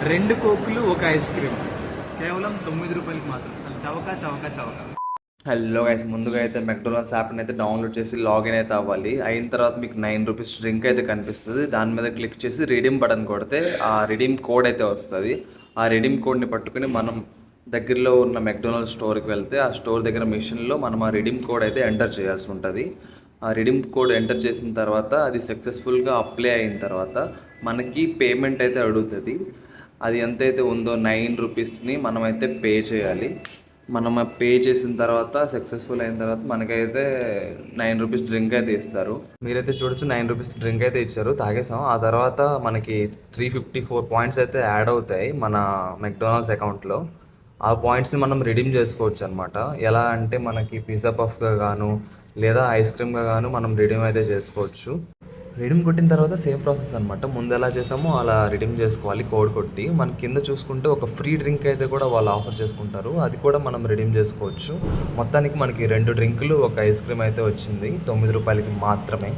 2 కోకులు ఒక ice cream కేవలం 9 రూపాయలకి మాత్రం. అది చవక చవక చవక. హలో గైస్, ముందుగా అయితే మెక్డొనాల్డ్స్ యాప్ని అయితే డౌన్లోడ్ చేసి లాగిన్ అయితే అవ్వాలి. అయిన తర్వాత మీకు 9 రూపీస్ డ్రింక్ అయితే కనిపిస్తుంది. దాని మీద క్లిక్ చేసి రిడీమ్ బటన్ కొడితే ఆ రిడీమ్ కోడ్ అయితే వస్తుంది. ఆ రిడీమ్ కోడ్ని పట్టుకుని మనం దగ్గరలో ఉన్న మెక్డొనాల్డ్స్ స్టోర్కి వెళ్తే ఆ స్టోర్ దగ్గర మిషన్లో మనం ఆ రిడీమ్ కోడ్ అయితే ఎంటర్ చేయాల్సి ఉంటుంది. ఆ రిడీమ్ కోడ్ ఎంటర్ చేసిన తర్వాత అది సక్సెస్ఫుల్గా అప్లై అయిన తర్వాత మనకి పేమెంట్ అయితే అడుగుతుంది. అది ఎంతైతే ఉందో 9 రూపీస్ని మనమైతే పే చేయాలి. మనం పే చేసిన తర్వాత సక్సెస్ఫుల్ అయిన తర్వాత మనకైతే 9 రూపీస్ డ్రింక్ అయితే ఇస్తారు. మీరైతే చూడొచ్చు, 9 రూపీస్ డ్రింక్ అయితే ఇచ్చారు, తాగేసాం. ఆ తర్వాత మనకి 354 పాయింట్స్ అయితే యాడ్ అవుతాయి మన మెక్డొనాల్డ్స్ అకౌంట్లో. ఆ పాయింట్స్ని మనం రిడీమ్ చేసుకోవచ్చు అనమాట. ఎలా అంటే మనకి పిజ్జా పఫ్గా గాను లేదా ఐస్ క్రీమ్గా గాను మనం రిడీమ్ అయితే చేసుకోవచ్చు. రిడీమ్ కొట్టిన తర్వాత సేమ్ ప్రాసెస్ అనమాట. ముందు ఎలా చేసామో అలా రిడీమ్ చేసుకోవాలి కోడ్ కొట్టి. మన కింద చూసుకుంటే ఒక ఫ్రీ డ్రింక్ అయితే కూడా వాళ్ళు ఆఫర్ చేసుకుంటారు, అది కూడా మనం రిడీమ్ చేసుకోవచ్చు. మొత్తానికి మనకి 2 డ్రింకులు ఒక ఐస్ క్రీమ్ అయితే వచ్చింది 9 రూపాయలకి మాత్రమే.